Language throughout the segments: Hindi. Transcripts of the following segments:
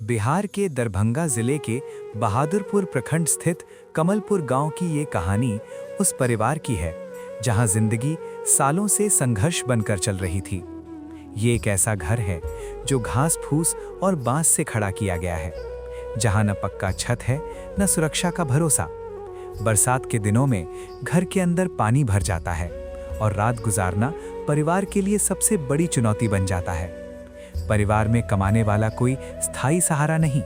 बिहार के दरभंगा जिले के बहादुरपुर प्रखंड स्थित कमलपुर गांव की ये कहानी उस परिवार की है जहां जिंदगी सालों से संघर्ष बनकर चल रही थी। ये एक ऐसा घर है जो घास फूस और बांस से खड़ा किया गया है, जहां न पक्का छत है न सुरक्षा का भरोसा। बरसात के दिनों में घर के अंदर पानी भर जाता है और रात गुजारना परिवार के लिए सबसे बड़ी चुनौती बन जाता है। परिवार में कमाने वाला कोई स्थायी सहारा नहीं।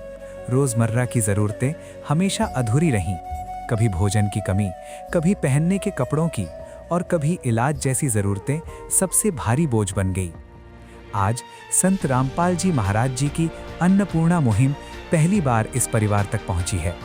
रोजमर्रा की जरूरतें हमेशा अधूरी रहीं। कभी भोजन की कमी, कभी पहनने के कपड़ों की और कभी इलाज जैसी जरूरतें सबसे भारी बोझ बन गई। आज संत रामपाल जी महाराज जी की अन्नपूर्णा मुहिम पहली बार इस परिवार तक पहुंची है।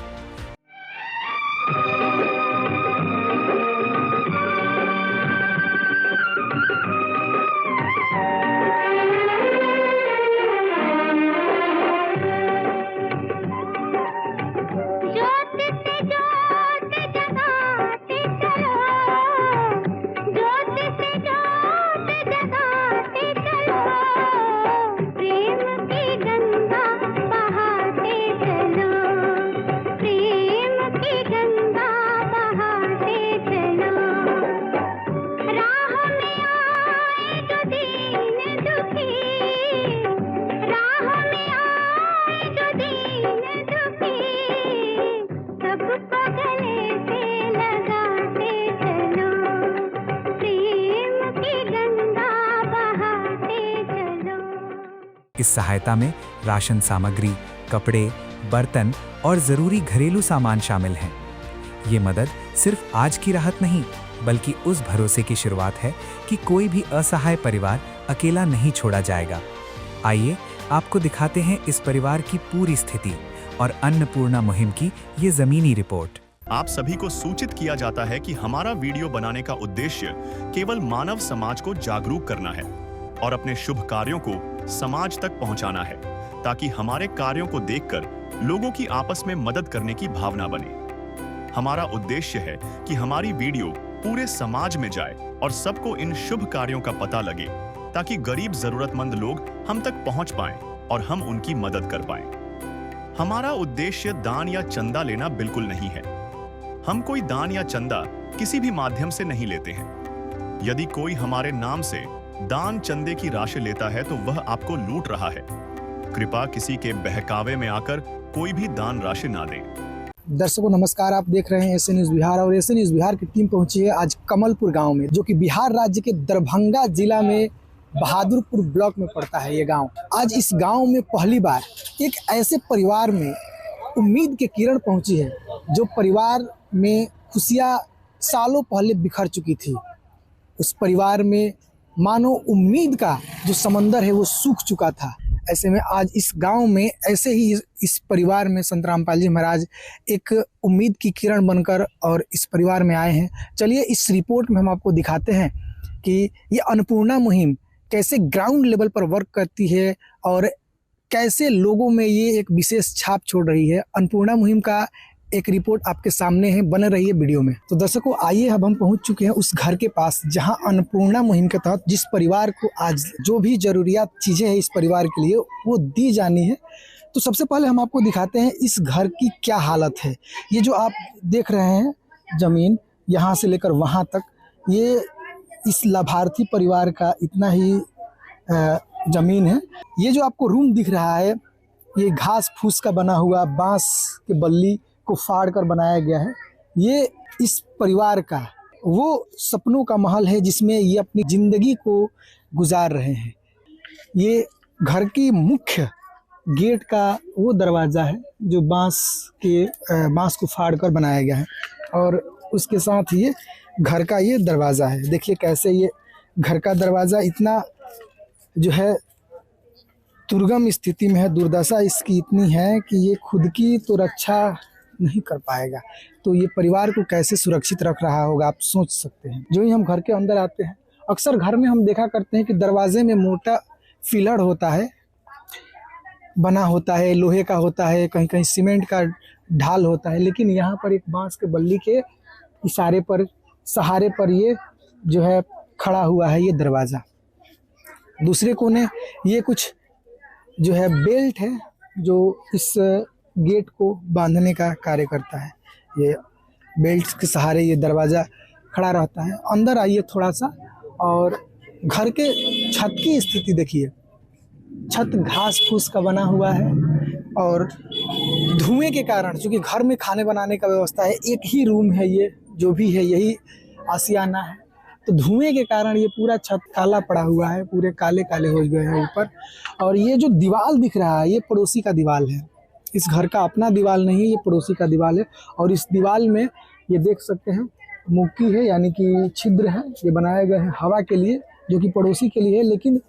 इस सहायता में राशन सामग्री, कपड़े, बर्तन और जरूरी घरेलू सामान शामिल हैं। ये मदद सिर्फ आज की राहत नहीं, बल्कि उस भरोसे की शुरुआत है कि कोई भी असहाय परिवार अकेला नहीं छोड़ा जाएगा। आइए आपको दिखाते हैं इस परिवार की पूरी स्थिति और अन्नपूर्णा मुहिम की ये जमीनी रिपोर्ट। आप सभी को सूचित किया जाता है कि हमारा वीडियो बनाने का उद्देश्य केवल मानव समाज को जागरूक करना है और अपने शुभ कार्यों को समाज तक पहुंचाना है, ताकि हमारे कार्यों को देखकर लोगों की आपस में मदद करने की भावना बने। हमारा उद्देश्य है कि हमारी वीडियो पूरे समाज में जाए और सबको इन शुभ कार्यों का पता लगे, ताकि गरीब जरूरतमंद लोग हम तक पहुंच पाएं और हम उनकी मदद कर पाएं। हमारा उद्देश्य दान या चंदा लेना बिल्कुल नहीं है। हम कोई दान या चंदा किसी भी माध्यम से नहीं लेते हैं। यदि कोई हमारे नाम से दान चंदे की राशि लेता है तो वह आपको लूट रहा है। कृपया किसी के बहकावे में आकर कोई भी दान राशि ना दें। दर्शकों नमस्कार, आप देख रहे हैं एसए न्यूज़ बिहार और एसए न्यूज़ बिहार की टीम पहुंची है आज कमलपुर गांव में, जो कि बिहार राज्य के दरभंगा जिला में बहादुरपुर ब्लॉक में पड़ता है ये गांव। आज इस गांव में पहली बार एक ऐसे परिवार में उम्मीद की किरण पहुंची है, जो परिवार में खुशियां सालों पहले बिखर चुकी थी। उस परिवार में मानो उम्मीद का जो समंदर है वो सूख चुका था। ऐसे में आज इस गांव में ऐसे ही इस परिवार में संत रामपाल जी महाराज एक उम्मीद की किरण बनकर और इस परिवार में आए हैं। चलिए इस रिपोर्ट में हम आपको दिखाते हैं कि ये अन्नपूर्णा मुहिम कैसे ग्राउंड लेवल पर वर्क करती है और कैसे लोगों में ये एक विशेष छाप छोड़ रही है। अन्नपूर्णा मुहिम का एक रिपोर्ट आपके सामने है, बने रहिए वीडियो में। तो दर्शकों आइए, अब हम पहुंच चुके हैं उस घर के पास जहां अन्नपूर्णा मुहिम के तहत जिस परिवार को आज जो भी जरूरियात चीजें हैं इस परिवार के लिए वो दी जानी है। तो सबसे पहले हम आपको दिखाते हैं इस घर की क्या हालत है। ये जो आप देख रहे हैं जमीन यहाँ से लेकर वहाँ तक, ये इस लाभार्थी परिवार का इतना ही जमीन है। ये जो आपको रूम दिख रहा है ये घास फूस का बना हुआ बांस के बल्ली को फाड़ कर बनाया गया है। ये इस परिवार का वो सपनों का महल है जिसमें ये अपनी जिंदगी को गुजार रहे हैं। ये घर की मुख्य गेट का वो दरवाज़ा है जो बांस को फाड़ कर बनाया गया है और उसके साथ ये घर का ये दरवाज़ा है। देखिए कैसे ये घर का दरवाज़ा इतना जो है दुर्गम स्थिति में है। दुर्दशा इसकी इतनी है कि ये खुद की तो रक्षा नहीं कर पाएगा, तो ये परिवार को कैसे सुरक्षित रख रहा होगा आप सोच सकते हैं। जो ही हम घर के अंदर आते हैं, अक्सर घर में हम देखा करते हैं कि दरवाजे में मोटा फिलर होता है, बना होता है, लोहे का होता है, कहीं कहीं सीमेंट का ढाल होता है, लेकिन यहाँ पर एक बांस के बल्ली के सहारे पर ये जो है खड़ा हुआ है ये दरवाज़ा। दूसरे कोने ये कुछ जो है बेल्ट है जो इस गेट को बांधने का कार्य करता है। ये बेल्ट के सहारे ये दरवाज़ा खड़ा रहता है। अंदर आइए थोड़ा सा और घर के छत की स्थिति देखिए। छत घास फूस का बना हुआ है और धुएं के कारण, चूँकि घर में खाने बनाने का व्यवस्था है, एक ही रूम है ये, जो भी है यही आशियाना है, तो धुएं के कारण ये पूरा छत काला पड़ा हुआ है, पूरे काले काले हो गए हैं ऊपर। और ये जो दीवार दिख रहा है ये पड़ोसी का दीवार है, इस घर का अपना दीवार नहीं है, ये पड़ोसी का दीवार है। और इस दीवार में ये देख सकते हैं मुक्की है, यानी कि छिद्र है, ये बनाए गए हैं हवा के लिए, जो कि पड़ोसी के लिए है। लेकिन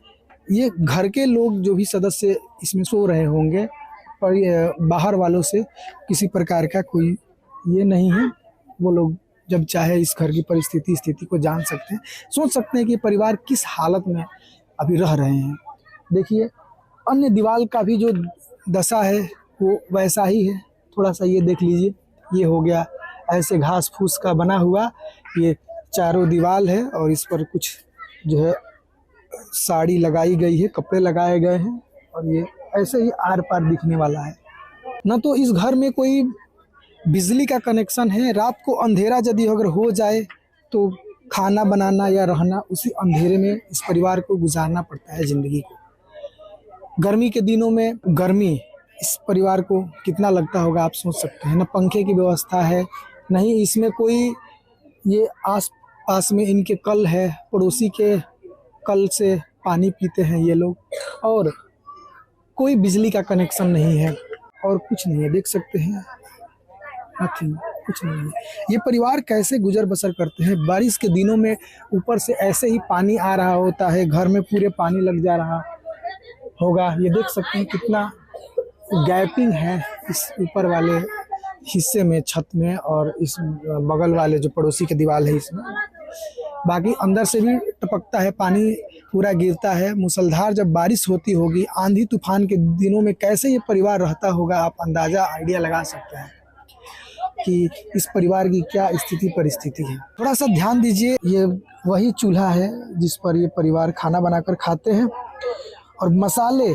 ये घर के लोग जो भी सदस्य इसमें सो रहे होंगे, और ये बाहर वालों से किसी प्रकार का कोई ये नहीं है। वो लोग जब चाहे इस घर की परिस्थिति स्थिति को जान सकते हैं, सोच सकते हैं कि परिवार किस हालत में अभी रह रहे हैं। देखिए अन्य दीवार का भी जो दशा है वो वैसा ही है। थोड़ा सा ये देख लीजिए, ये हो गया ऐसे घास फूस का बना हुआ, ये चारों दीवार है और इस पर कुछ जो है साड़ी लगाई गई है, कपड़े लगाए गए हैं और ये ऐसे ही आर पार दिखने वाला है। न तो इस घर में कोई बिजली का कनेक्शन है। रात को अंधेरा यदि अगर हो जाए तो खाना बनाना या रहना उसी अंधेरे में इस परिवार को गुजारना पड़ता है ज़िंदगी को। गर्मी के दिनों में गर्मी इस परिवार को कितना लगता होगा आप सोच सकते हैं। न पंखे की व्यवस्था है, नहीं इसमें कोई ये आस पास में इनके कल है, पड़ोसी के कल से पानी पीते हैं ये लोग, और कोई बिजली का कनेक्शन नहीं है और कुछ नहीं है। देख सकते हैं नथिंग, कुछ नहीं है। ये परिवार कैसे गुजर बसर करते हैं। बारिश के दिनों में ऊपर से ऐसे ही पानी आ रहा होता है, घर में पूरे पानी लग जा रहा होगा। ये देख सकते हैं कितना गैपिंग है इस ऊपर वाले हिस्से में, छत में, और इस बगल वाले जो पड़ोसी के दीवार है इसमें। बाकी अंदर से भी टपकता है पानी, पूरा गिरता है। मूसलाधार जब बारिश होती होगी, आंधी तूफान के दिनों में कैसे ये परिवार रहता होगा, आप अंदाज़ा आइडिया लगा सकते हैं कि इस परिवार की क्या स्थिति परिस्थिति है। थोड़ा सा ध्यान दीजिए, ये वही चूल्हा है जिस पर ये परिवार खाना बनाकर खाते हैं। और मसाले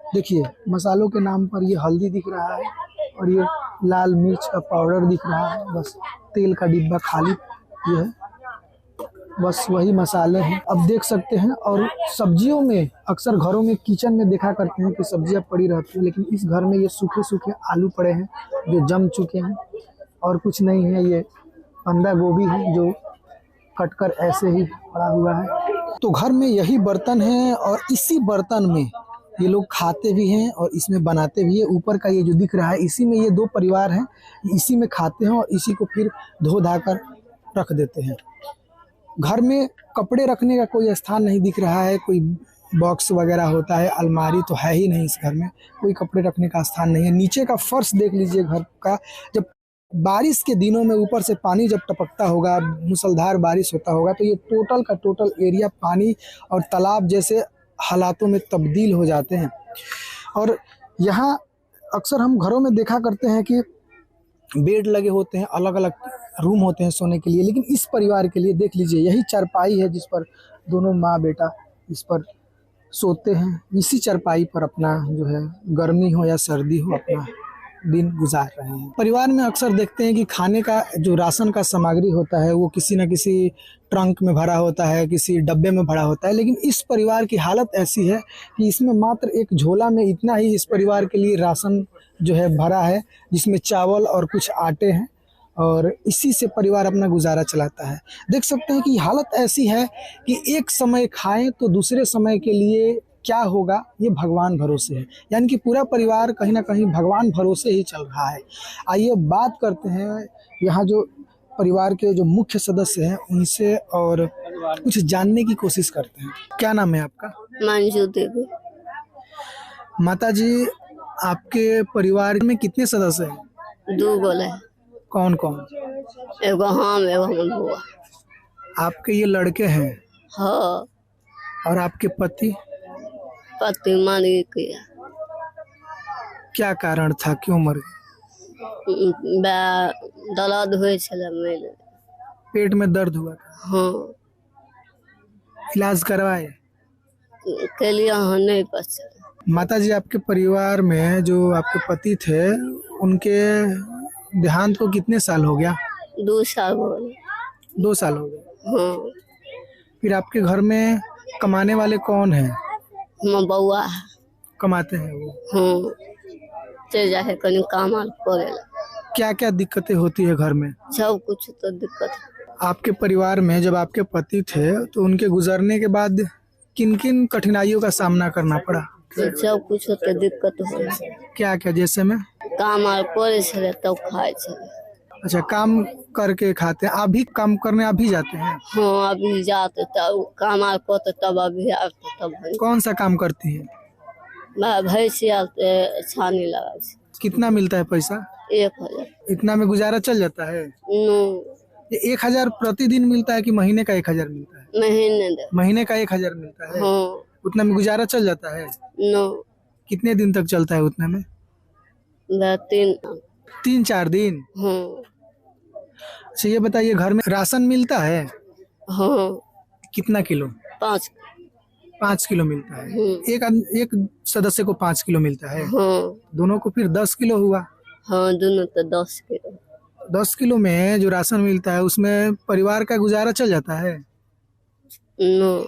देखिए, मसालों के नाम पर ये हल्दी दिख रहा है और ये लाल मिर्च का पाउडर दिख रहा है। बस तेल का डिब्बा खाली ये है, बस वही मसाले हैं। अब देख सकते हैं। और सब्जियों में अक्सर घरों में किचन में देखा करते हैं कि सब्जियां पड़ी रहती हैं, लेकिन इस घर में ये सूखे सूखे आलू पड़े हैं जो जम चुके हैं और कुछ नहीं है। ये बंदा गोभी है जो कटकर ऐसे ही पड़ा हुआ है। तो घर में यही बर्तन है और इसी बर्तन में ये लोग खाते भी हैं और इसमें बनाते भी हैं। ऊपर का ये जो दिख रहा है, इसी में ये दो परिवार हैं, इसी में खाते हैं और इसी को फिर धो धा कर रख देते हैं। घर में कपड़े रखने का कोई स्थान नहीं दिख रहा है, कोई बॉक्स वगैरह होता है, अलमारी तो है ही नहीं इस घर में, कोई कपड़े रखने का स्थान नहीं है। नीचे का फर्श देख लीजिए घर का। जब बारिश के दिनों में ऊपर से पानी जब टपकता होगा, मूसलाधार बारिश होता होगा, तो ये टोटल का टोटल एरिया पानी और तालाब जैसे हालातों में तब्दील हो जाते हैं। और यहाँ अक्सर हम घरों में देखा करते हैं कि बेड लगे होते हैं, अलग अलग रूम होते हैं सोने के लिए, लेकिन इस परिवार के लिए देख लीजिए यही चारपाई है जिस पर दोनों माँ बेटा इस पर सोते हैं। इसी चारपाई पर अपना जो है गर्मी हो या सर्दी हो अपना दिन गुजार रहे हैं। परिवार में अक्सर देखते हैं कि खाने का जो राशन का सामग्री होता है वो किसी न किसी ट्रंक में भरा होता है, किसी डब्बे में भरा होता है, लेकिन इस परिवार की हालत ऐसी है कि इसमें मात्र एक झोला में इतना ही इस परिवार के लिए राशन जो है भरा है, जिसमें चावल और कुछ आटे हैं और इसी से परिवार अपना गुजारा चलाता है। देख सकते हैं कि हालत ऐसी है कि एक समय खाएं तो दूसरे समय के लिए क्या होगा ये भगवान भरोसे है, यानी कि पूरा परिवार कहीं ना कहीं भगवान भरोसे ही चल रहा है। आइए बात करते हैं यहाँ जो परिवार के जो मुख्य सदस्य हैं उनसे और कुछ जानने की कोशिश करते हैं। क्या नाम है आपका? मंजू देवी। माता जी, आपके परिवार में कितने सदस्य हैं? 2 गोले। कौन कौन? एगो हम, एगो हमर बुआ। आपके ये लड़के हैं? हाँ। और आपके पति? पति मर गया। क्या कारण था, क्यों मर गए? दर्द हुए छले मेरे। पेट में दर्द हुआ था? हाँ। इलाज करवाए? के लिए हाँ नहीं बचे। माता जी, आपके परिवार में जो आपके पति थे, उनके देहांत को कितने साल हो गया? 2 साल हो गए। 2 साल हो गए। हाँ, फिर आपके घर में कमाने वाले कौन हैं? हम बउआ है। कमाते हैं वो? हाँ, चल जाके कहीं काम आर करेला। क्या क्या दिक्कतें होती है घर में? सब कुछ तो दिक्कत है। आपके परिवार में जब आपके पति थे तो उनके गुजरने के बाद किन किन कठिनाइयों का सामना करना पड़ा? सब कुछ तो दिक्कत हो। क्या क्या जैसे में? काम आर करे छले तब खाए छले। अच्छा, काम करके खाते हैं? आप भी काम करने आप भी जाते हैं? हाँ, अभी जाते तब काम आर करते तब अभी आते तब कौन सा काम करती है? भैंसी आते छानी लगा छे। कितना मिलता है पैसा? 1000। इतना में गुजारा चल जाता है? नो, ये 1000 प्रतिदिन मिलता है कि महीने का 1000 मिलता है? महीने दे। महीने का 1000 मिलता है। हाँ, उतना में गुजारा चल जाता है? नो, कितने दिन तक चलता है उतने में? 3। 3-4 दिन? हाँ, अच्छा, ये बताइए, घर में राशन मिलता है? हाँ, कितना किलो? 5। 5 किलो मिलता है। एक सदस्य को 5 किलो मिलता है। हाँ, दोनों को फिर 10 किलो हुआ। हाँ, दोनों तो 10 किलो। 10 किलो में जो राशन मिलता है उसमें परिवार का गुजारा चल जाता है? नो,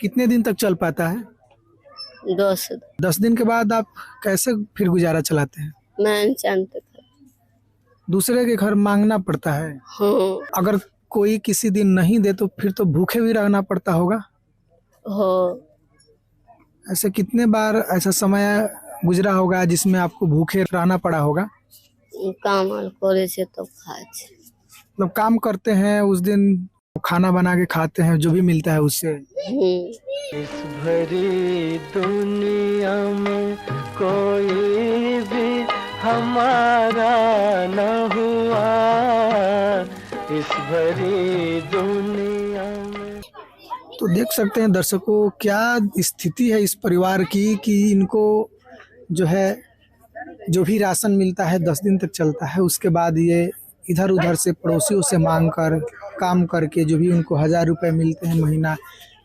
कितने दिन तक चल पाता है? 10। 10 दिन के बाद आप कैसे फिर गुजारा चलाते हैं? मैं जानते थे। दूसरे के घर मांगना पड़ता है? हाँ, अगर कोई किसी दिन नहीं दे तो फिर तो भूखे भी रहना पड़ता होगा? हाँ, ऐसे कितने बार ऐसा समय गुजरा होगा जिसमें आपको भूखे रहना पड़ा होगा? काम आर करे छे तब खाए छे। मतलब काम करते हैं उस दिन, खाना बना के खाते हैं जो भी मिलता है उससे? इस भरी दुनिया में कोई भी हमारा न हुआ, इस भरी दुनिया में। तो देख सकते हैं दर्शकों, क्या स्थिति है इस परिवार की कि इनको जो है, जो भी राशन मिलता है 10 दिन तक चलता है, उसके बाद ये इधर उधर से पड़ोसियों से मांग कर काम करके जो भी उनको 1000 रुपये मिलते हैं महीना,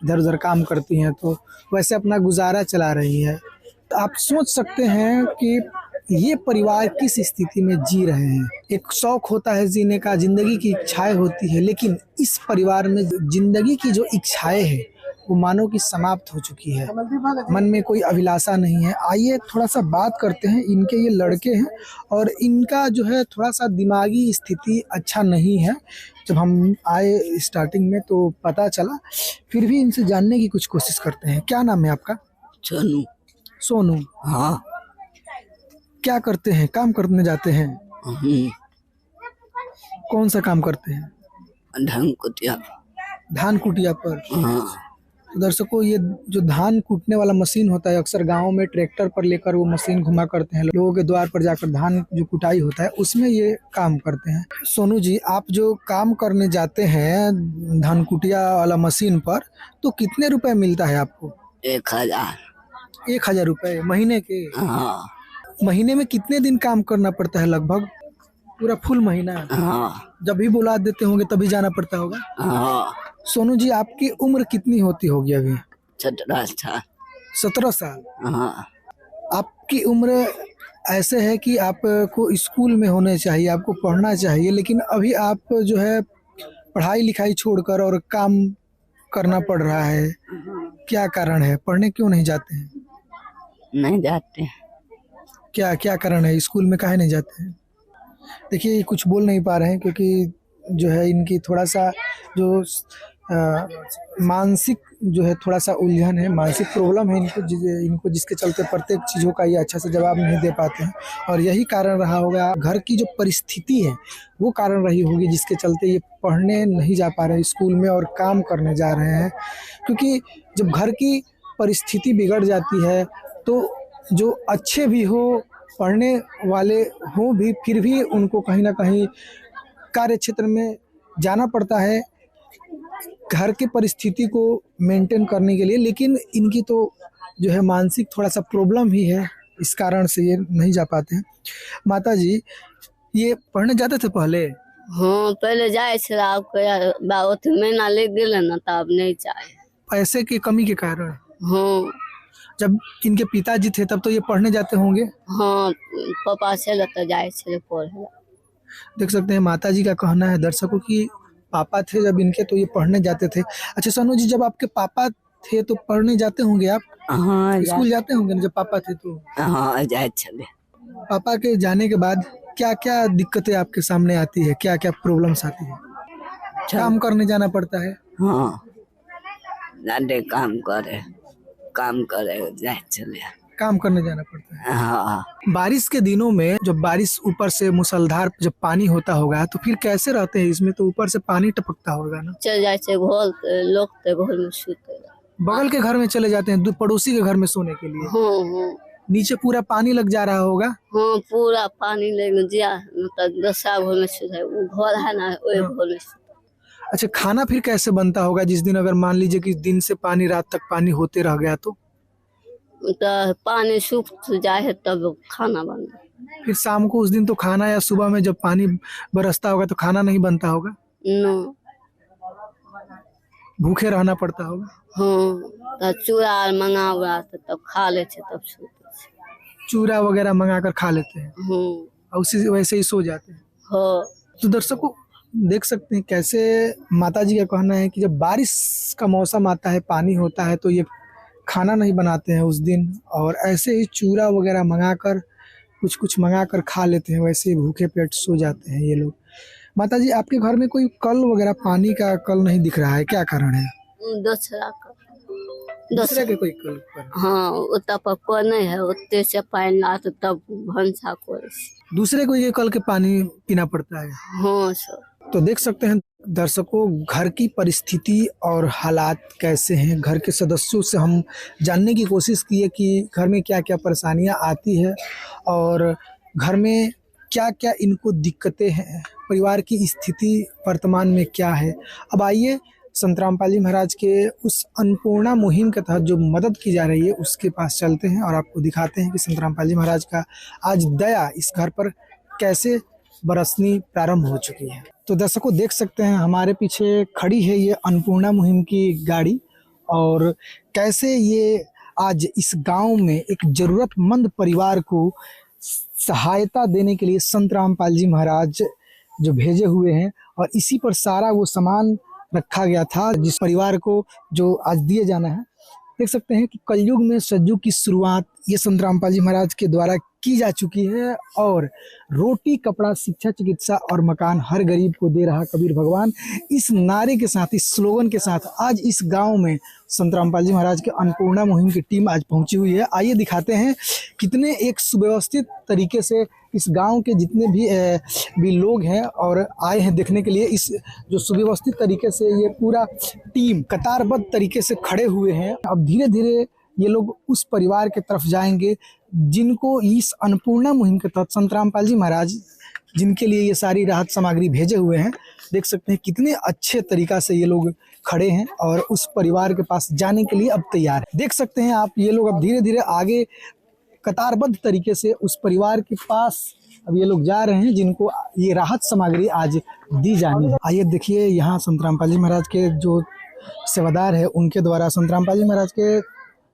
इधर उधर काम करती हैं तो वैसे अपना गुजारा चला रही है। तो आप सोच सकते हैं कि ये परिवार किस स्थिति में जी रहे हैं। एक शौक होता है जीने का, जिंदगी की इच्छाएं होती है, लेकिन इस परिवार में जिंदगी की जो इच्छाएं हैं वो मानो कि समाप्त हो चुकी है। मन में कोई अभिलाषा नहीं है। आइए थोड़ा सा बात करते हैं। इनके ये लड़के हैं और इनका जो है थोड़ा सा दिमागी स्थिति अच्छा नहीं है। जब हम आए स्टार्टिंग में तो पता चला, फिर भी इनसे जानने की कुछ कोशिश करते हैं। क्या नाम है आपका? सोनू। सोनू। हाँ। क्या करते हैं? काम करने जाते हैं? कौन सा काम करते हैं? धान कुटिया। धान कुटिया पर? हाँ। तो दर्शकों, ये जो धान कूटने वाला मशीन होता है, अक्सर गांव में ट्रैक्टर पर लेकर वो मशीन घुमा करते हैं, लोगों के द्वार पर जाकर धान जो कुटाई होता है उसमें ये काम करते हैं। सोनू जी, आप जो काम करने जाते हैं धान कुटिया वाला मशीन पर, तो कितने रुपए मिलता है आपको? 1000। 1000 रुपये महीने के? हाँ। महीने में कितने दिन काम करना पड़ता है? लगभग पूरा फुल महीना? हाँ। जब भी बुला देते होंगे तभी जाना पड़ता होगा? हाँ। सोनू जी, आपकी उम्र कितनी होती होगी अभी? 17 साल। 17 साल? हाँ। आपकी उम्र ऐसे है कि आपको स्कूल में होने चाहिए, आपको पढ़ना चाहिए, लेकिन अभी आप जो है पढ़ाई लिखाई छोड़कर और काम करना पड़ रहा है। क्या कारण है? पढ़ने क्यों नहीं जाते हैं? नहीं जाते हैं। क्या क्या कारण है? स्कूल में काहे नहीं जाते हैं? देखिए, ये कुछ बोल नहीं पा रहे हैं क्योंकि जो है इनकी थोड़ा सा जो मानसिक जो है थोड़ा सा उलझन है, मानसिक प्रॉब्लम है इनको जिसके चलते प्रत्येक चीज़ों का ये अच्छा से जवाब नहीं दे पाते हैं। और यही कारण रहा होगा, घर की जो परिस्थिति है वो कारण रही होगी जिसके चलते ये पढ़ने नहीं जा पा रहे स्कूल में और काम करने जा रहे हैं। क्योंकि जब घर की परिस्थिति बिगड़ जाती है तो जो अच्छे भी हो, पढ़ने वाले हों भी, फिर भी उनको कहीं ना कहीं कार्य क्षेत्र में जाना पड़ता है घर की परिस्थिति को मेंटेन करने के लिए। लेकिन इनकी तो जो है मानसिक थोड़ा सा प्रॉब्लम ही है, इस कारण से ये नहीं जा पाते हैं। माता जी, ये पढ़ने जाते थे पहले? हाँ, पहले जाए छे, महीना लग गए ना, तब नहीं जाए। पैसे की कमी के कारण? हाँ। जब इनके पिताजी थे तब तो ये पढ़ने जाते होंगे। हाँ पापा छलै तऽ जाइ छलै पढ़े ला। देख सकते हैं माता जी का कहना है दर्शकों की पापा थे जब इनके तो ये पढ़ने जाते थे। अच्छा सोनू जी, जब आपके पापा थे तो पढ़ने जाते होंगे आप, हाँ स्कूल जाते होंगे ना जब पापा थे तो? हाँ जाए छले। पापा के जाने के बाद क्या क्या दिक्कतें आपके सामने आती है, क्या क्या प्रॉब्लम्स आती है? काम करने जाना पड़ता है। हाँ जाने काम करे जाए छले। काम करने जाना पड़ता है। हाँ बारिश के दिनों में जब बारिश ऊपर से मूसलाधार जब पानी होता होगा तो फिर कैसे रहते हैं? इसमें तो ऊपर से पानी टपकता होगा ना। चल जाइ छै घर तऽ लोक तऽ घर में सुते ला। बगल के घर में चले जाते हैं, पड़ोसी के घर में सोने के लिए। हाँ हाँ नीचे पूरा पानी लग जा रहा होगा। हाँ पूरा पानी लग जा मतलब दशा घर में सुते, वो घर है ना ओए घर में सुते। अच्छा, खाना फिर कैसे बनता होगा जिस दिन अगर मान लीजिए कि दिन से पानी रात तक पानी होते रह गया तो? तो पानी सूख जाए है तब खाना बना। फिर शाम को उस दिन तो खाना, या सुबह में जब पानी बरसता होगा तो खाना नहीं बनता होगा, न भूखे रहना पड़ता होगा। हाँ तो चूड़ा आर मंगा उड़ा तब खा ले छे तब सोते छे। चूरा वगैरह मंगा कर खा लेते हैं हाँ और उसी वैसे ही सो जाते हैं। हाँ तो दर्शकों देख सकते हैं कैसे माता जी का कहना है कि जब बारिश का मौसम आता है, पानी होता है, तो ये खाना नहीं बनाते हैं उस दिन, और ऐसे ही चूरा वगैरह मंगाकर कुछ मंगाकर खा लेते हैं, वैसे ही भूखे पेट सो जाते हैं ये लोग। माता जी, आपके घर में कोई कल वगैरह, पानी का कल नहीं दिख रहा है, क्या कारण है? दूसरा का दूसरे के कोई कल पर? हाँ उतना पर कोई नहीं है, उतने से पानी लात तब भंसा करे। दूसरे को ये कल के पानी पीना पड़ता है। हाँ सर। तो देख सकते हैं दर्शकों घर की परिस्थिति और हालात कैसे हैं। घर के सदस्यों से हम जानने की कोशिश की है कि घर में क्या क्या परेशानियां आती है और घर में क्या क्या इनको दिक्कतें हैं, परिवार की स्थिति वर्तमान में क्या है। अब आइए संत रामपाल जी महाराज के उस अन्नपूर्णा मुहिम के तहत जो मदद की जा रही है उसके पास चलते हैं और आपको दिखाते हैं कि संत रामपाल जी महाराज का आज दया इस घर पर कैसे बरसनी प्रारंभ हो चुकी है। तो दर्शकों देख सकते हैं हमारे पीछे खड़ी है ये अन्नपूर्णा मुहिम की गाड़ी, और कैसे ये आज इस गांव में एक जरूरतमंद परिवार को सहायता देने के लिए संत रामपाल जी महाराज जो भेजे हुए हैं, और इसी पर सारा वो सामान रखा गया था जिस परिवार को जो आज दिए जाना है। देख सकते हैं कि कलयुग में सतयुग की शुरुआत ये संत रामपाल जी महाराज के द्वारा की जा चुकी है, और रोटी कपड़ा शिक्षा चिकित्सा और मकान हर गरीब को दे रहा कबीर भगवान, इस नारे के साथ, इस स्लोगन के साथ आज इस गांव में संत रामपाल जी महाराज के अन्नपूर्णा मुहिम की टीम आज पहुंची हुई है। आइए दिखाते हैं कितने एक सुव्यवस्थित तरीके से इस गांव के जितने भी लोग हैं और आए हैं देखने के लिए, इस जो सुव्यवस्थित तरीके से ये पूरा टीम कतारबद्ध तरीके से खड़े हुए हैं। अब धीरे धीरे ये लोग उस परिवार के तरफ जाएंगे जिनको इस अन्नपूर्णा मुहिम के तहत संत रामपाल जी महाराज जिनके लिए ये सारी राहत सामग्री भेजे हुए हैं। देख सकते हैं कितने अच्छे तरीका से ये लोग खड़े हैं और उस परिवार के पास जाने के लिए अब तैयार है। देख सकते हैं आप, ये लोग अब धीरे धीरे आगे कतारबद्ध तरीके से उस परिवार के पास अब ये लोग जा रहे हैं जिनको ये राहत सामग्री आज दी जानी है। आइए देखिए यहाँ संत रामपाल जी महाराज के जो सेवादार है उनके द्वारा संत रामपाल जी महाराज के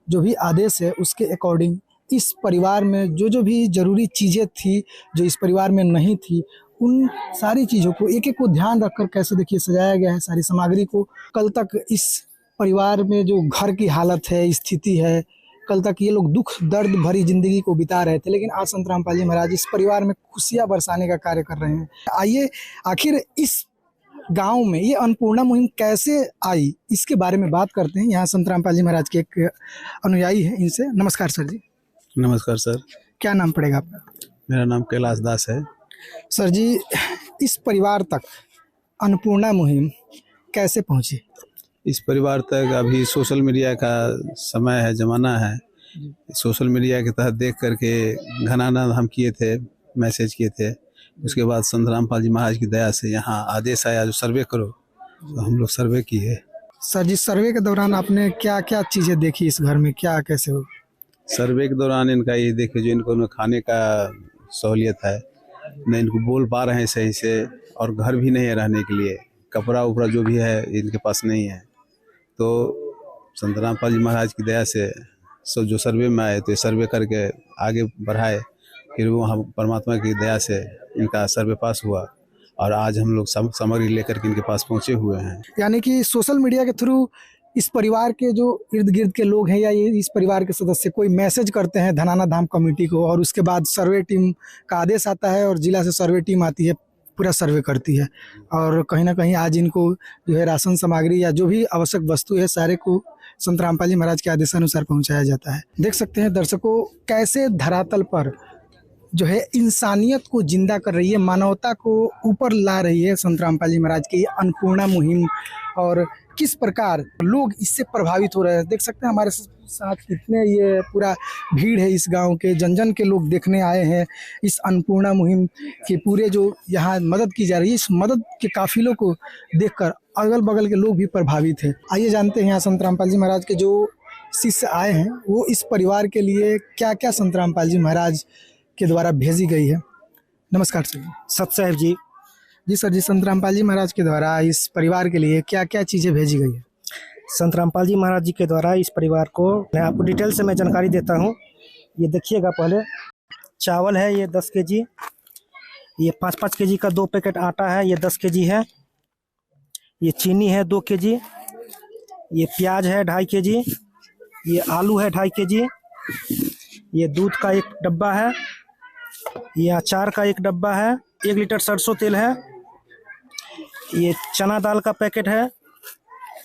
जो भी आदेश है उसके अकॉर्डिंग इस परिवार में जो भी जरूरी चीज़ें थी जो इस परिवार में नहीं थी, उन सारी चीज़ों को एक एक को ध्यान रखकर कैसे देखिए सजाया गया है सारी सामग्री को। कल तक इस परिवार में जो घर की हालत है, स्थिति है, कल तक ये लोग दुख दर्द भरी जिंदगी को बिता रहे थे, लेकिन आज संत रामपाल जी महाराज इस परिवार में खुशियाँ बरसाने का कार्य कर रहे हैं। आइए आखिर इस गांव में ये अन्नपूर्णा मुहिम कैसे आई इसके बारे में बात करते हैं। यहाँ संत रामपाल जी महाराज के एक अनुयायी है, इनसे। नमस्कार सर जी। नमस्कार सर। क्या नाम पड़ेगा आपका? मेरा नाम कैलाश दास है। सर जी, इस परिवार तक अन्नपूर्णा मुहिम कैसे पहुंची? इस परिवार तक अभी सोशल मीडिया का समय है, ज़माना है। सोशल मीडिया के तहत देख करके घनाना हम किए थे, मैसेज किए थे। उसके बाद संत रामपाल जी महाराज की दया से यहाँ आदेश आया जो सर्वे करो, तो हम लोग सर्वे किए। सर जी, सर्वे के दौरान आपने क्या क्या चीज़ें देखी इस घर में, क्या कैसे हो? सर्वे के दौरान इनका ये देखे जो इनको न खाने का सहूलियत है, न इनको बोल पा रहे हैं सही से, और घर भी नहीं है रहने के लिए, कपड़ा उपड़ा जो भी है इनके पास नहीं है। तो संत रामपाल जी महाराज की दया से सब जो सर्वे में आए तो सर्वे करके आगे बढ़ाए, फिर वो हम परमात्मा की दया से इनका सर्वे पास हुआ और आज हम लोग सामग्री लेकर के इनके पास पहुँचे हुए हैं। यानी कि सोशल मीडिया के थ्रू इस परिवार के जो इर्द गिर्द के लोग हैं या ये इस परिवार के सदस्य कोई मैसेज करते हैं धनाना धाम कमेटी को, और उसके बाद सर्वे टीम का आदेश आता है और जिला से सर्वे टीम आती है, पूरा सर्वे करती है और कहीं ना कहीं आज इनको जो है राशन सामग्री या जो भी आवश्यक वस्तु है सारे को संत रामपाल जी महाराज के आदेशानुसार पहुंचाया जाता है। देख सकते हैं दर्शकों कैसे धरातल पर जो है इंसानियत को जिंदा कर रही है, मानवता को ऊपर ला रही है संत रामपाल जी महाराज की अन्नपूर्णा मुहिम, और किस प्रकार लोग इससे प्रभावित हो रहे हैं। देख सकते हैं हमारे साथ कितने ये पूरा भीड़ है, इस गांव के जन जन के लोग देखने आए हैं इस अन्नपूर्णा मुहिम के पूरे जो यहाँ मदद की जा रही है, इस मदद के काफिलों को देखकर अगल बगल के लोग भी प्रभावित हैं। आइए जानते हैं यहाँ संत रामपाल जी महाराज के जो शिष्य आए हैं वो इस परिवार के लिए क्या क्या संत रामपाल जी महाराज के द्वारा भेजी गई है। नमस्कार सर। सत साहिब जी। जी सर जी, संत रामपाल जी महाराज के द्वारा इस परिवार के लिए क्या क्या चीज़ें भेजी गई है? संत रामपाल जी महाराज जी के द्वारा इस परिवार को मैं आपको डिटेल से मैं जानकारी देता हूँ। ये देखिएगा, पहले चावल है ये 10 केजी, ये 5-5 केजी का 2 पैकेट आटा है ये 10 केजी है, ये चीनी है 2 केजी, ये प्याज है 2.5 केजी, ये आलू है 2.5 केजी, ये दूध का 1 डब्बा है, ये अचार का 1 डब्बा है, 1 लीटर सरसों तेल है, ये चना दाल का पैकेट है,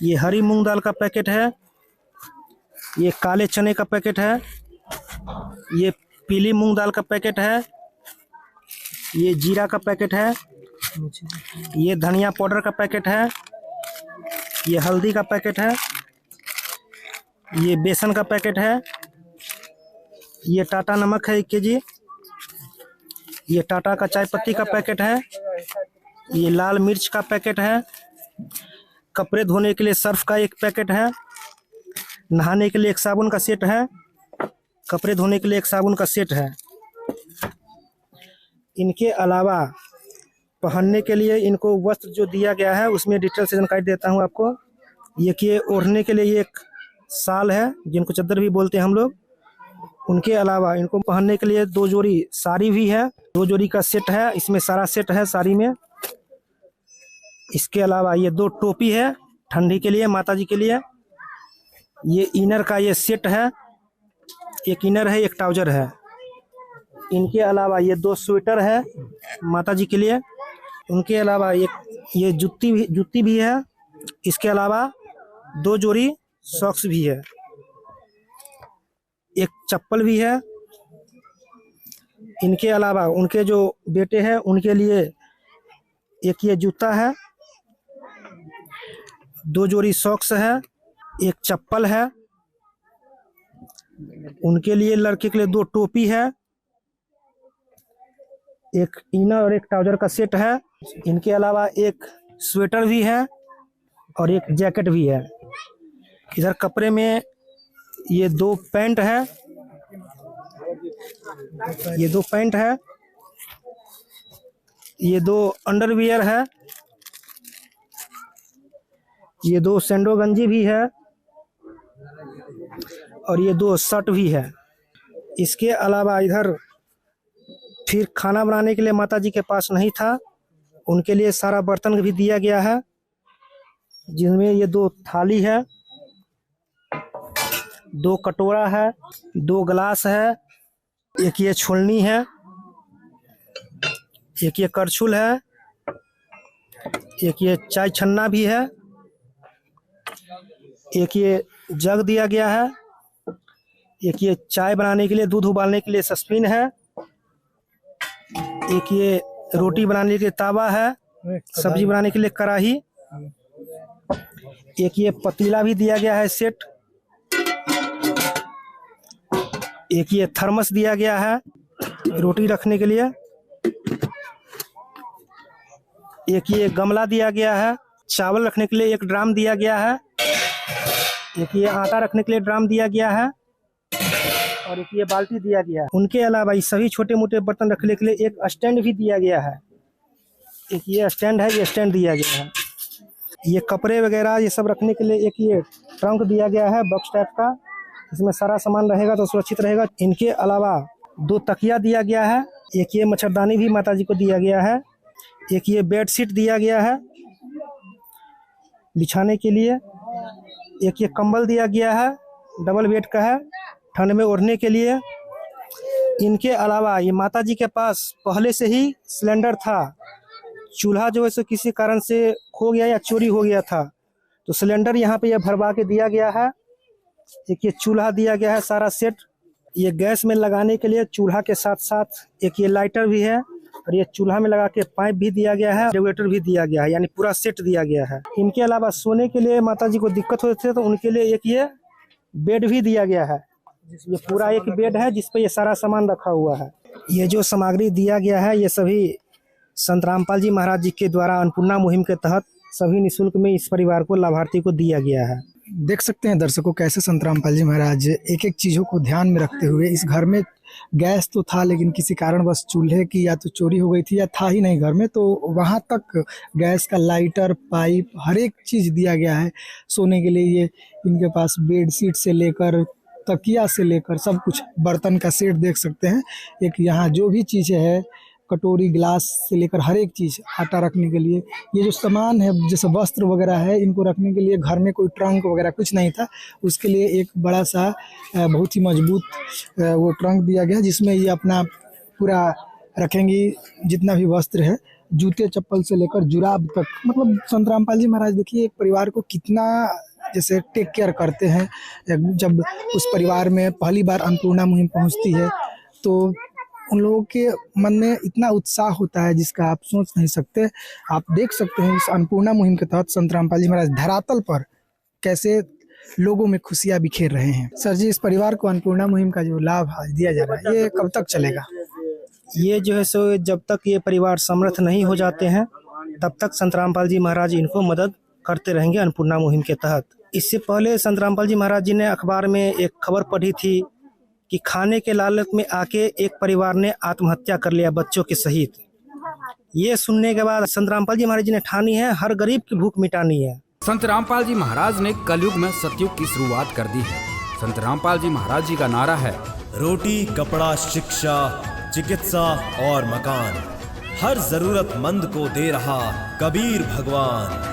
ये हरी मूंग दाल का पैकेट है, ये काले चने का पैकेट है, ये पीली मूंग दाल का पैकेट है, ये जीरा का पैकेट है, ये धनिया पाउडर का पैकेट है, ये हल्दी का पैकेट है, ये बेसन का पैकेट है, ये टाटा नमक है 1 केजी, ये टाटा का चाय पत्ती का पैकेट है, ये लाल मिर्च का पैकेट है, कपड़े धोने के लिए सर्फ का 1 पैकेट है, नहाने के लिए 1 साबुन का सेट है, कपड़े धोने के लिए 1 साबुन का सेट है। इनके अलावा पहनने के लिए इनको वस्त्र जो दिया गया है उसमें डिटेल से जानकारी देता हूँ आपको। ये कि ओढ़ने के लिए 1 शाल है जिनको चद्दर भी बोलते हैं हम लोग। उनके अलावा इनको पहनने के लिए 2 जोड़ी साड़ी भी है, 2 जोड़ी का सेट है, इसमें सारा सेट है साड़ी में। इसके अलावा ये 2 टोपी है ठंडी के लिए माता जी के लिए। ये इनर का ये सेट है, 1 इनर है 1 ट्राउजर है। इनके अलावा ये 2 स्वेटर है माता जी के लिए। उनके अलावा ये जूती भी है। इसके अलावा 2 जोड़ी सॉक्स भी है, 1 चप्पल भी है। इनके अलावा उनके जो बेटे हैं उनके लिए 1 ये जूता है, 2 जोड़ी सॉक्स है, 1 चप्पल है। उनके लिए लड़के के लिए 2 टोपी है, 1 इनर और 1 ट्राउजर का सेट है। इनके अलावा 1 स्वेटर भी है और 1 जैकेट भी है। इधर कपड़े में ये 2 पैंट है, ये 2 पैंट है, ये 2 अंडरवियर है, ये 2 सैंडो गंजी भी है और ये 2 शर्ट भी है। इसके अलावा इधर फिर खाना बनाने के लिए माता जी के पास नहीं था, उनके लिए सारा बर्तन भी दिया गया है, जिनमें ये 2 थाली है, 2 कटोरा है, 2 गिलास है, 1 ये छोलनी है, 1 ये करछुल है, 1 ये चाय छन्ना भी है, 1 ये जग दिया गया है, 1 ये चाय बनाने के लिए दूध उबालने के लिए सस्पिन है, 1 ये रोटी बनाने के लिए तावा है, सब्जी बनाने के लिए कढ़ाई, 1 ये पतीला भी दिया गया है सेट, 1 ये थर्मस दिया गया है रोटी रखने के लिए, 1 ये गमला दिया गया है, चावल रखने के लिए 1 ड्राम दिया गया है, 1 ये आटा रखने के लिए ड्राम दिया गया है और 1 ये बाल्टी दिया गया है। उनके अलावा ये सभी छोटे मोटे बर्तन रखने के लिए 1 स्टैंड भी दिया गया है। 1 ये स्टैंड है, ये स्टैंड दिया गया है। ये कपड़े वगैरह ये सब रखने के लिए 1 ये ट्रंक दिया गया है बॉक्स टाइप का, इसमें सारा सामान रहेगा तो सुरक्षित रहेगा। इनके अलावा 2 तकिया दिया गया है, एक ये मच्छरदानी भी माता जी को दिया गया है, एक ये बेडशीट दिया गया है बिछाने के लिए, एक ये कंबल दिया गया है, डबल बेड का है, ठंड में ओढ़ने के लिए। इनके अलावा ये माता जी के पास पहले से ही सिलेंडर था, चूल्हा जो है सो किसी कारण से खो गया या चोरी हो गया था, तो सिलेंडर यहाँ पे ये भरवा के दिया गया है। एक ये चूल्हा दिया गया है सारा सेट, ये गैस में लगाने के लिए चूल्हा के साथ साथ एक ये लाइटर भी है, और ये चूल्हा में लगा के पाइप भी दिया गया है, रेगुलेटर भी दिया गया है, यानी पूरा सेट दिया गया है। इनके अलावा सोने के लिए माता जी को दिक्कत होती है तो उनके लिए एक ये बेड भी दिया गया है, ये पूरा एक बेड है जिसपे ये सारा सामान रखा हुआ है। ये जो सामग्री दिया गया है ये सभी संत रामपाल जी महाराज जी के द्वारा अन्नपूर्णा मुहिम के तहत सभी निःशुल्क में इस परिवार को, लाभार्थी को दिया गया है। देख सकते हैं दर्शकों कैसे संत रामपाल जी महाराज एक एक चीज़ों को ध्यान में रखते हुए, इस घर में गैस तो था लेकिन किसी कारणवश चूल्हे की या तो चोरी हो गई थी या था ही नहीं घर में, तो वहाँ तक गैस का लाइटर, पाइप, हर एक चीज़ दिया गया है। सोने के लिए ये इनके पास बेड शीट से लेकर तकिया से लेकर सब कुछ, बर्तन का सेट देख सकते हैं। एक यहाँ जो भी चीज़ें है, कटोरी, गिलास से लेकर हर एक चीज़, आटा रखने के लिए, ये जो सामान है जैसे वस्त्र वगैरह है, इनको रखने के लिए घर में कोई ट्रंक वगैरह कुछ नहीं था, उसके लिए एक बड़ा सा बहुत ही मजबूत वो ट्रंक दिया गया जिसमें ये अपना पूरा रखेंगी, जितना भी वस्त्र है, जूते चप्पल से लेकर जुराब तक। मतलब संत रामपाल जी महाराज देखिए एक परिवार को कितना जैसे टेक केयर करते हैं। जब उस परिवार में पहली बार अन्नपूर्णा मुहिम पहुंचती है तो उन लोगों के मन में इतना उत्साह होता है जिसका आप सोच नहीं सकते। आप देख सकते हैं इस अन्नपूर्णा मुहिम के तहत संत रामपाल जी महाराज धरातल पर कैसे लोगों में खुशियां बिखेर रहे हैं। सर जी, इस परिवार को अन्नपूर्णा मुहिम का जो लाभ दिया जा रहा है ये कब तक चलेगा? ये जो है सो जब तक ये परिवार समर्थ नहीं हो जाते हैं तब तक संत रामपाल जी महाराज इनको मदद करते रहेंगे अन्नपूर्णा मुहिम के तहत। इससे पहले संत रामपाल जी महाराज जी ने अखबार में एक खबर पढ़ी थी कि खाने के लालच में आके एक परिवार ने आत्महत्या कर लिया बच्चों के सहित। ये सुनने के बाद संत रामपाल जी महाराज जी ने ठानी है हर गरीब की भूख मिटानी है। संत रामपाल जी महाराज ने कलयुग में सतयुग की शुरुआत कर दी है। संत रामपाल जी महाराज जी का नारा है, रोटी, कपड़ा, शिक्षा, चिकित्सा और मकान, हर जरूरतमंद को दे रहा कबीर भगवान।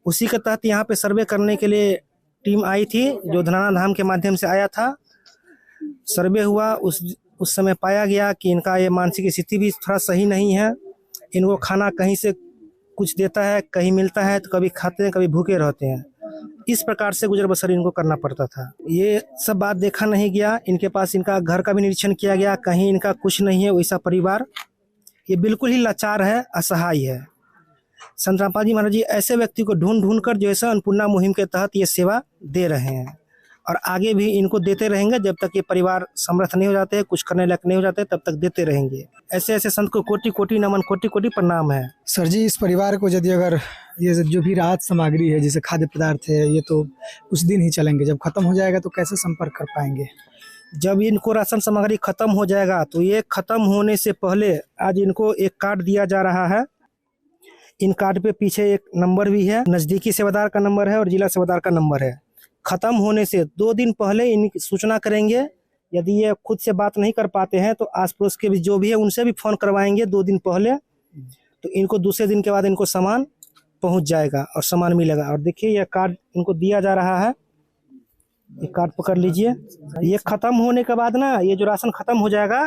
उसी के तहत यहाँ पे सर्वे करने के लिए टीम आई थी, जो धनाना धाम के माध्यम से आया था। सर्वे हुआ, उस समय पाया गया कि इनका ये मानसिक स्थिति भी थोड़ा सही नहीं है। इनको खाना कहीं से कुछ देता है, कहीं मिलता है तो कभी खाते हैं, कभी भूखे रहते हैं। इस प्रकार से गुजर बसर इनको करना पड़ता था। ये सब बात देखा नहीं गया। इनके पास इनका घर का भी निरीक्षण किया गया, कहीं इनका कुछ नहीं है। वैसा परिवार ये बिल्कुल ही लाचार है, असहाय है। संत रामपाल जी महाराज जी ऐसे व्यक्ति को ढूंढ ढूंढ कर जो है अन्नपूर्णा मुहिम के तहत ये सेवा दे रहे हैं और आगे भी इनको देते रहेंगे जब तक ये परिवार समर्थ नहीं हो जाते, कुछ करने लायक नहीं हो जाते, तब तक देते रहेंगे। ऐसे ऐसे संत को कोटि कोटि नमन, कोटि कोटि प्रणाम है। सर जी, इस परिवार को यदि अगर ये जो भी राहत सामग्री है जैसे खाद्य पदार्थ है, ये तो कुछ दिन ही चलेंगे, जब खत्म हो जाएगा तो कैसे संपर्क कर पाएंगे? जब इनको राशन सामग्री खत्म हो जाएगा तो ये खत्म होने से पहले आज इनको एक कार्ड दिया जा रहा है। इन कार्ड पे पीछे एक नंबर भी है, नज़दीकी सेवादार का नंबर है और जिला सेवादार का नंबर है। खत्म होने से 2 दिन पहले इनकी सूचना करेंगे। यदि ये खुद से बात नहीं कर पाते हैं तो आस पड़ोस के भी जो भी है उनसे भी फ़ोन करवाएंगे 2 दिन पहले, तो इनको दूसरे दिन के बाद इनको सामान पहुंच जाएगा और सामान मिलेगा। और देखिए यह कार्ड इनको दिया जा रहा है, ये कार्ड पकड़ लीजिए। ये खत्म होने के बाद ना, ये जो राशन खत्म हो जाएगा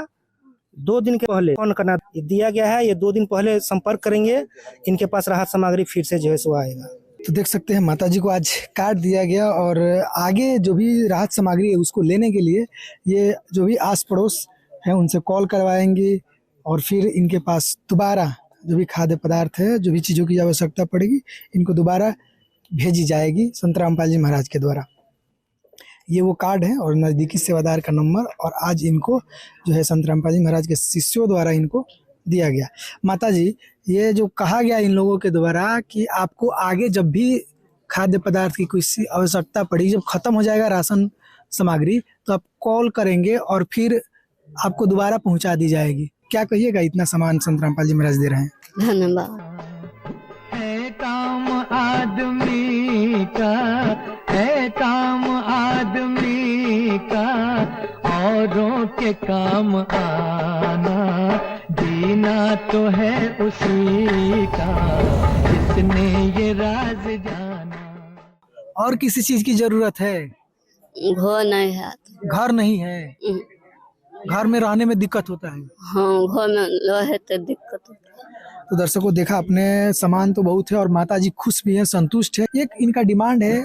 2 दिन के पहले फोन करना दिया गया है। ये 2 दिन पहले संपर्क करेंगे, इनके पास राहत सामग्री फिर से जो है सो आएगा। तो देख सकते हैं माता जी को आज कार्ड दिया गया और आगे जो भी राहत सामग्री है उसको लेने के लिए ये जो भी आस पड़ोस है उनसे कॉल करवाएंगे और फिर इनके पास दोबारा जो भी खाद्य पदार्थ है, जो भी चीज़ों की आवश्यकता पड़ेगी, इनको दोबारा भेजी जाएगी संत रामपाल जी महाराज के द्वारा। ये वो कार्ड है और नज़दीकी सेवादार का नंबर, और आज इनको जो है संत रामपाल जी महाराज के शिष्यों द्वारा इनको दिया गया। माता जी, ये जो कहा गया इन लोगों के द्वारा कि आपको आगे जब भी खाद्य पदार्थ की कोई आवश्यकता पड़ी, जब खत्म हो जाएगा राशन सामग्री, तो आप कॉल करेंगे और फिर आपको दोबारा पहुंचा दी जाएगी। क्या कहिएगा, इतना सामान संत रामपाल जी महाराज दे रहे हैं? धन्यवाद। आदमी का है काम आदमी का, औरों के काम आना, जीना तो है उसी का जिसने ये राज जाना। और किसी चीज की जरूरत है? घर नहीं है। घर नहीं है, घर में रहने में दिक्कत होता है। हाँ, घर में रहे तो दिक्कत होता है। तो दर्शकों देखा आपने, सामान तो बहुत है और माता जी खुश भी हैं, संतुष्ट है। एक इनका डिमांड है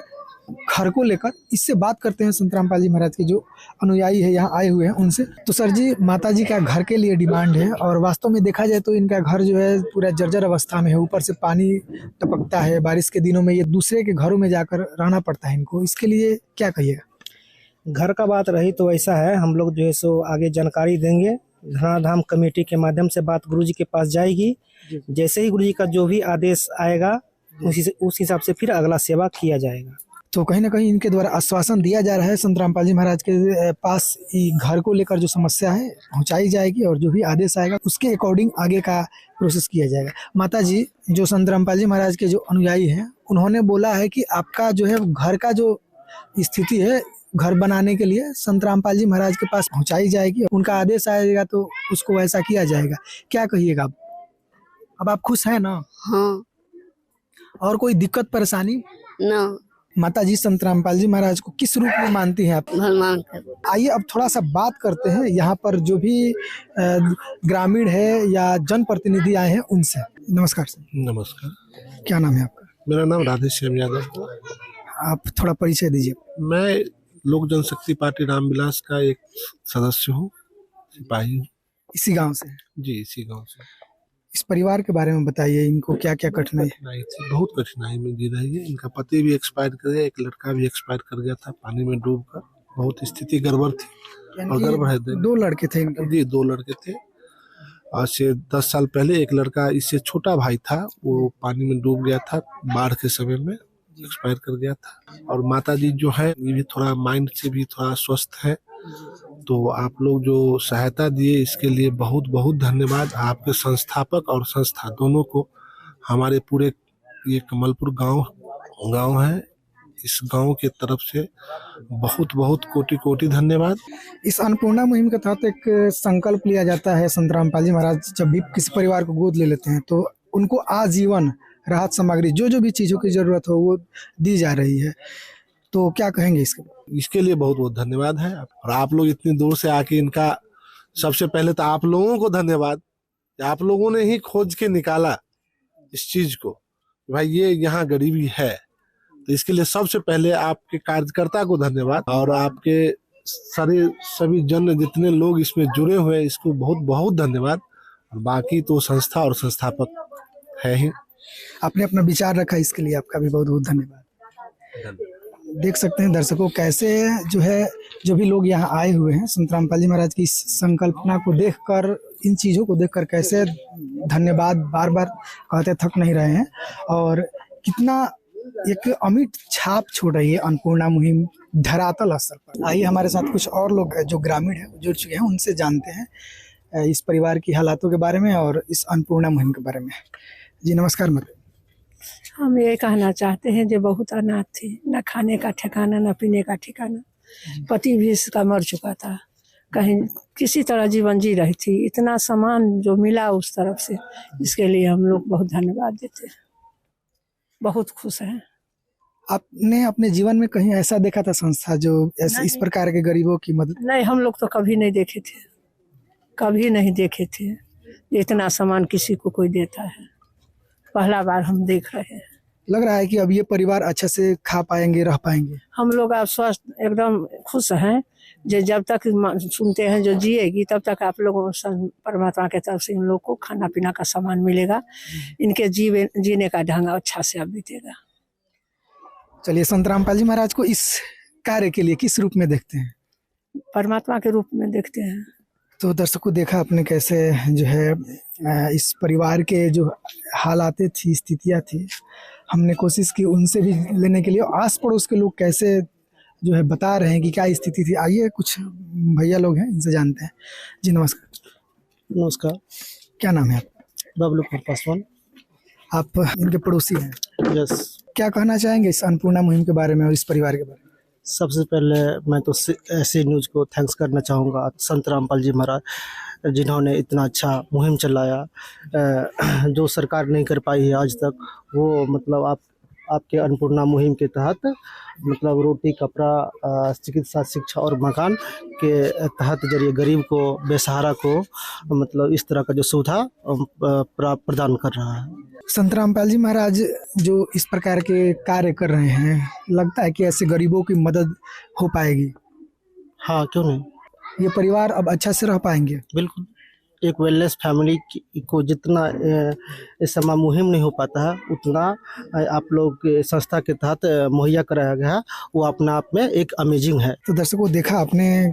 घर को लेकर। इससे बात करते हैं संत रामपाल जी महाराज के जो अनुयायी है यहाँ आए हुए हैं उनसे। तो सर जी, माता जी का घर के लिए डिमांड है और वास्तव में देखा जाए तो इनका घर जो है पूरा जर्जर अवस्था में है। ऊपर से पानी टपकता है, बारिश के दिनों में ये दूसरे के घरों में जाकर रहना पड़ता है इनको। इसके लिए क्या कहिएगा? घर का बात रही तो ऐसा है, हम लोग जो है सो आगे जानकारी देंगे। धनाधाम कमेटी के माध्यम से बात गुरुजी के पास जाएगी। जैसे ही गुरुजी का जो भी आदेश आएगा उस हिसाब से फिर अगला सेवा किया जाएगा। तो कहीं ना कहीं इनके द्वारा आश्वासन दिया जा रहा है संत रामपाल जी महाराज के पास घर को लेकर जो समस्या है पहुंचाई जाएगी और जो भी आदेश आएगा उसके अकॉर्डिंग आगे का प्रोसेस किया जाएगा। माता जी, जो संत रामपाल जी महाराज के जो अनुयायी हैं उन्होंने बोला है कि आपका जो है घर का जो स्थिति है, घर बनाने के लिए संत रामपाल जी महाराज के पास पहुंचाई जाएगी। उनका आदेश आएगा तो उसको वैसा किया जाएगा। क्या कहिएगा आप? अब आप खुश हैं ना? हाँ। और कोई दिक्कत परेशानी ना। माता जी संत रामपाल जी महाराज को किस रूप में मानती हैं आप? भगवान का। आइए अब थोड़ा सा बात करते हैं यहाँ पर जो भी ग्रामीण है या जनप्रतिनिधि आए हैं उनसे। नमस्कार सर। नमस्कार। क्या नाम है आपका? मेरा नाम राधेश्याम यादव। आप थोड़ा परिचय दीजिए। मैं लोक जनशक्ति पार्टी रामविलास का एक सदस्य हूँ, सिपाही हूँ। इसी गांव से? जी, इसी गांव से। इस परिवार के बारे में बताइए, इनको क्या क्या कठिनाई थी? बहुत कठिनाई में जी रही है। इनका पति भी एक्सपायर कर गया, एक लड़का भी एक्सपायर कर गया था पानी में डूबकर। बहुत स्थिति गड़बड़ थी और गड़बड़ है। 2 लड़के थे इनके? जी, 2 लड़के थे। आज से 10 साल पहले एक लड़का इससे छोटा भाई था, वो पानी में डूब गया था, बाढ़ के समय में एक्सपायर कर गया था। और माता जी जो है ये भी थोड़ा माइंड से भी थोड़ा स्वस्थ है। तो आप लोग जो सहायता दिए इसके लिए बहुत बहुत धन्यवाद। आपके संस्थापक और संस्था दोनों को, हमारे पूरे ये कमलपुर गांव है, इस गांव के तरफ से बहुत बहुत कोटि कोटि धन्यवाद। इस अन्नपूर्णा मुहिम के तहत एक संकल्प लिया जाता है। संत रामपाल जी महाराज जब भी किसी परिवार को गोद ले लेते हैं तो उनको आजीवन राहत सामग्री जो भी चीज़ों की जरूरत हो वो दी जा रही है। तो क्या कहेंगे इसके लिए बहुत बहुत धन्यवाद है। और आप लोग इतनी दूर से आके इनका, सबसे पहले तो आप लोगों को धन्यवाद। आप लोगों ने ही खोज के निकाला इस चीज को, भाई ये यहाँ गरीबी है, तो इसके लिए सबसे पहले आपके कार्यकर्ता को धन्यवाद। और आपके सभी जन जितने लोग इसमें जुड़े हुए हैं इसको बहुत बहुत धन्यवाद। और बाकी तो संस्था और संस्थापक है ही। आपने अपना विचार रखा, इसके लिए आपका भी बहुत बहुत धन्यवाद। देख सकते हैं दर्शकों कैसे जो भी लोग यहाँ आए हुए हैं संत रामपाल जी महाराज की इस संकल्पना को देखकर, इन चीज़ों को देखकर कैसे धन्यवाद बार बार कहते थक नहीं रहे हैं। और कितना एक अमिट छाप छोड़ रही है अन्नपूर्णा मुहिम धरातल स्तर पर। आइए हमारे साथ कुछ और लोग जो ग्रामीण हैं जुड़ चुके हैं, उनसे जानते हैं इस परिवार की हालातों के बारे में और इस अन्नपूर्णा मुहिम के बारे में। जी नमस्कार। मत हम ये कहना चाहते हैं जो बहुत अनाथ थी, न खाने का ठिकाना न पीने का ठिकाना। पति भी इसका मर चुका था, कहीं किसी तरह जीवन जी रही थी। इतना सामान जो मिला उस तरफ से, इसके लिए हम लोग बहुत धन्यवाद देते हैं, बहुत खुश हैं। आपने अपने जीवन में कहीं ऐसा देखा था संस्था जो इस प्रकार के गरीबों की मदद? नहीं, हम लोग तो कभी नहीं देखे थे, कभी नहीं देखे थे इतना सामान किसी को कोई देता है। पहला बार हम देख रहे हैं। लग रहा है कि अब ये परिवार अच्छे से खा पाएंगे, रह पाएंगे। हम लोग आप स्वस्थ एकदम खुश हैं। जो जब तक सुनते हैं जो जिएगी तब तक आप लोगों परमात्मा के तरफ से इन लोग को खाना पीना का सामान मिलेगा। इनके जीने का ढंग अच्छा से अब बीतेगा। चलिए, संत रामपाल जी महाराज को इस कार्य के लिए किस रूप में देखते हैं? परमात्मा के रूप में देखते हैं। तो दर्शकों देखा आपने कैसे इस परिवार के जो हालातें थी, स्थितियाँ थी, हमने कोशिश की उनसे भी लेने के लिए। आस पड़ोस के लोग कैसे बता रहे हैं कि क्या स्थिति थी। आइए कुछ भैया लोग हैं, इनसे जानते हैं। जी नमस्कार। नमस्कार। क्या नाम है आपका? बबलू पासवान। आप इनके पड़ोसी हैं? यस। क्या कहना चाहेंगे इस अन्नपूर्णा मुहिम के बारे में और इस परिवार के बारे में? सबसे पहले मैं तो ऐसे न्यूज़ को थैंक्स करना चाहूँगा संत रामपाल जी महाराज, जिन्होंने इतना अच्छा मुहिम चलाया, जो सरकार नहीं कर पाई है आज तक, वो मतलब आपके अन्नपूर्णा मुहिम के तहत मतलब रोटी, कपड़ा, चिकित्सा, शिक्षा और मकान के तहत जरिए गरीब को, बेसहारा को मतलब इस तरह का जो सुविधा प्रदान कर रहा है। संत रामपाल जी महाराज जो इस प्रकार के कार्य कर रहे हैं, लगता है कि ऐसे गरीबों की मदद हो पाएगी? हाँ, क्यों नहीं। ये परिवार अब अच्छा से रह पाएंगे? बिल्कुल। एक वेलनेस फैमिली को जितना इस समय मुहिम नहीं हो पाता है, उतना आप लोग के संस्था के तहत मुहैया कराया गया है, वो अपने आप में एक अमेजिंग है। तो दर्शकों, देखा आपने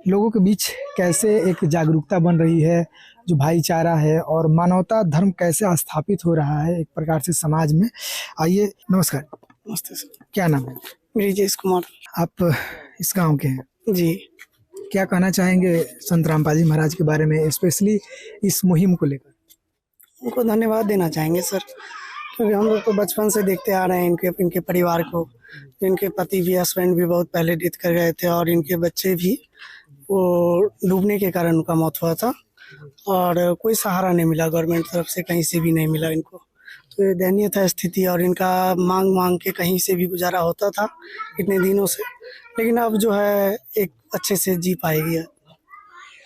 लोगों के बीच कैसे एक जागरूकता बन रही है, जो भाईचारा है और मानवता धर्म कैसे स्थापित हो रहा है एक प्रकार से समाज में। आइए, नमस्कार। नमस्ते सर। क्या नाम है? ब्रिजेश कुमार। आप इस गांव के हैं? जी। क्या कहना चाहेंगे संत रामपाल जी महाराज के बारे में, स्पेशली इस मुहिम को लेकर? उनको धन्यवाद देना चाहेंगे सर, क्योंकि हम लोग तो बचपन से देखते आ रहे हैं इनके परिवार को। इनके पति भी, हस्बैंड भी बहुत पहले डेथ कर गए थे और इनके बच्चे भी, वो डूबने के कारण उनका मौत हुआ था और कोई सहारा नहीं मिला गवर्नमेंट तरफ से, कहीं से भी नहीं मिला इनको। तो ये दयनीय था स्थिति और इनका मांग के कहीं से भी गुजारा होता था इतने दिनों से, लेकिन अब जो है एक अच्छे से जी पाएगी।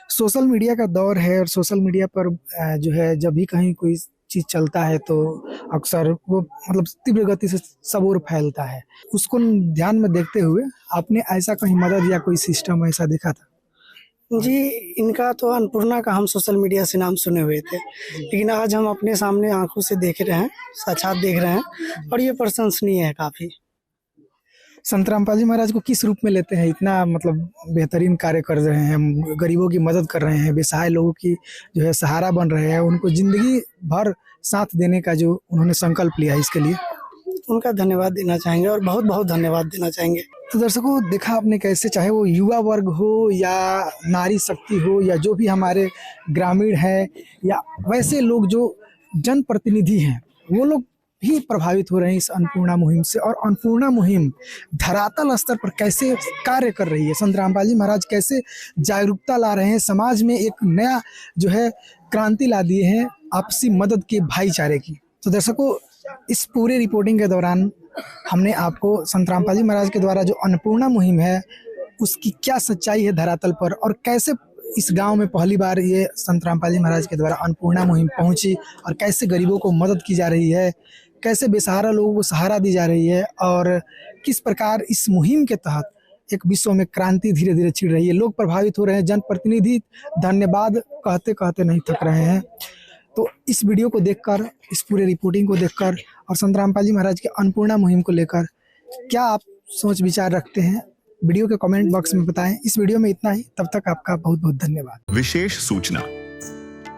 सोशल मीडिया का दौर है और सोशल मीडिया पर जो है जब भी कहीं कोई चीज़ चलता है तो अक्सर वो मतलब तीव्र गति से सब ओर फैलता है। उसको ध्यान में देखते हुए आपने ऐसा कहीं मदद या कोई सिस्टम ऐसा देखा था? जी, इनका तो अन्नपूर्णा का हम सोशल मीडिया से नाम सुने हुए थे, लेकिन आज हम अपने सामने आंखों से देख रहे हैं, साक्षात देख रहे हैं और ये प्रशंसनीय है काफ़ी। संत रामपाल जी महाराज को किस रूप में लेते हैं? इतना मतलब बेहतरीन कार्य कर रहे हैं, गरीबों की मदद कर रहे हैं, बेसहाय लोगों की जो है सहारा बन रहे हैं, उनको जिंदगी भर साथ देने का जो उन्होंने संकल्प लिया, इसके लिए उनका धन्यवाद देना चाहेंगे और बहुत बहुत धन्यवाद देना चाहेंगे। तो दर्शकों, देखा आपने कैसे, चाहे वो युवा वर्ग हो या नारी शक्ति हो या जो भी हमारे ग्रामीण है या वैसे लोग जो जनप्रतिनिधि हैं, वो लोग भी प्रभावित हो रहे हैं इस अन्नपूर्णा मुहिम से। और अन्नपूर्णा मुहिम धरातल स्तर पर कैसे कार्य कर रही है, संत रामपाल जी महाराज कैसे जागरूकता ला रहे हैं, समाज में एक नया जो है क्रांति ला दिए हैं आपसी मदद के, भाईचारे की। तो दर्शकों, इस पूरे रिपोर्टिंग के दौरान हमने आपको संत रामपाल जी महाराज के द्वारा जो अन्नपूर्णा मुहिम है उसकी क्या सच्चाई है धरातल पर, और कैसे इस गांव में पहली बार ये संत रामपाल जी महाराज के द्वारा अन्नपूर्णा मुहिम पहुंची और कैसे गरीबों को मदद की जा रही है, कैसे बेसहारा लोगों को सहारा दी जा रही है और किस प्रकार इस मुहिम के तहत एक विश्व में क्रांति धीरे धीरे छिड़ रही है। लोग प्रभावित हो रहे हैं, जनप्रतिनिधि धन्यवाद कहते कहते नहीं थक रहे हैं। तो इस वीडियो को देखकर, इस पूरे रिपोर्टिंग को देखकर और संत रामपाल जी महाराज के अन्नपूर्णा मुहिम को लेकर क्या आप सोच विचार रखते हैं, वीडियो के कमेंट बॉक्स में बताएं। इस वीडियो में इतना ही, तब तक आपका बहुत बहुत धन्यवाद। विशेष सूचना,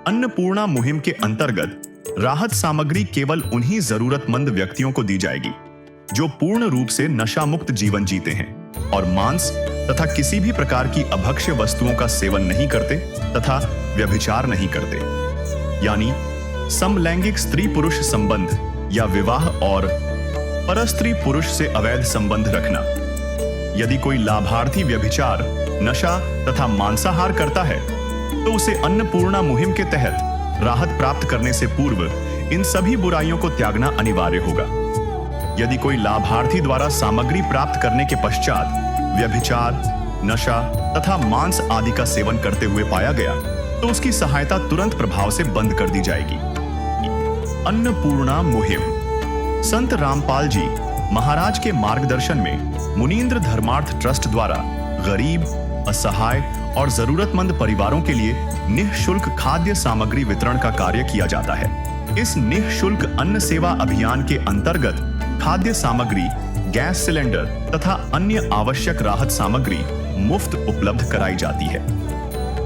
अन्नपूर्णा मुहिम के अंतर्गत राहत सामग्री केवल उन्हीं जरूरतमंद व्यक्तियों को दी जाएगी जो पूर्ण रूप से नशा मुक्त जीवन जीते हैं और मांस तथा किसी भी प्रकार की अभक्ष्य वस्तुओं का सेवन नहीं करते तथा व्यभिचार नहीं करते, यानी समलैंगिक स्त्री पुरुष संबंध या विवाह और परस्त्री पुरुष से अवैध संबंध रखना। यदि कोई लाभार्थी व्यभिचार, नशा तथा मांसाहार करता है तो उसे अन्नपूर्णा मुहिम के तहत राहत प्राप्त करने से पूर्व इन सभी बुराइयों को त्यागना अनिवार्य होगा। यदि कोई लाभार्थी द्वारा सामग्री प्राप्त करने के पश्चात व्यभिचार, नशा तथा मांस आदि का सेवन करते हुए पाया गया तो उसकी सहायता तुरंत प्रभाव से बंद कर दी जाएगी। अन्नपूर्णा मुहिम संत रामपाल जी महाराज के मार्गदर्शन में मुनीन्द्र धर्मार्थ ट्रस्ट द्वारा गरीब, असहाय और जरूरतमंद परिवारों के लिए निःशुल्क खाद्य सामग्री वितरण का कार्य किया जाता है। इस निःशुल्क अन्न सेवा अभियान के अंतर्गत खाद्य सामग्री, गैस सिलेंडर तथा अन्य आवश्यक राहत सामग्री मुफ्त उपलब्ध कराई जाती है।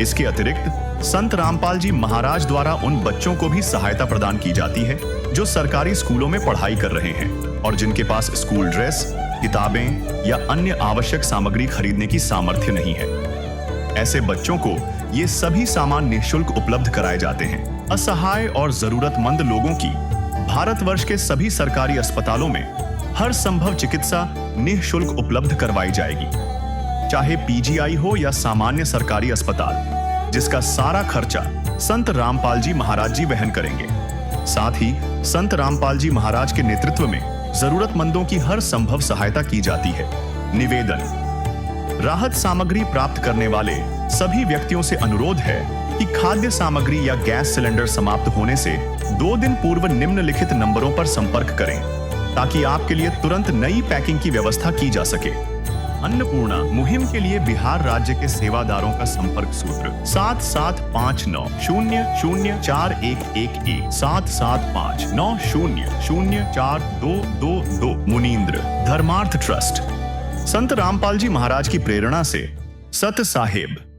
इसके अतिरिक्त संत रामपाल जी महाराज द्वारा उन बच्चों को भी सहायता प्रदान की जाती है जो सरकारी स्कूलों में पढ़ाई कर रहे हैं और जिनके पास स्कूल ड्रेस, किताबें या अन्य आवश्यक सामग्री खरीदने की सामर्थ्य नहीं है। ऐसे बच्चों को ये सभी सामान निःशुल्क उपलब्ध कराए जाते हैं। असहाय और जरूरतमंद लोगों की भारतवर्ष के सभी सरकारी अस्पतालों में हर संभव चिकित्सा निःशुल्क उपलब्ध करवाई जाएगी, चाहे पीजीआई हो या सामान्य सरकारी अस्पताल, जिसका सारा खर्चा संत रामपाल जी महाराज जी वहन करेंगे। साथ ही संत रामपाल जी महाराज के नेतृत्व में जरूरतमंदों की हर संभव सहायता की जाती है। निवेदन: राहत सामग्री प्राप्त करने वाले सभी व्यक्तियों से अनुरोध है कि खाद्य सामग्री या गैस सिलेंडर समाप्त होने से 2 दिन पूर्व निम्नलिखित नंबरों पर संपर्क करें, ताकि आपके लिए तुरंत नई पैकिंग की व्यवस्था की जा सके। अन्नपूर्णा मुहिम के लिए बिहार राज्य के सेवादारों का संपर्क सूत्र 7759004211 7759004222। मुनींद्र धर्मार्थ ट्रस्ट। संत रामपाल जी महाराज की प्रेरणा से सत साहेब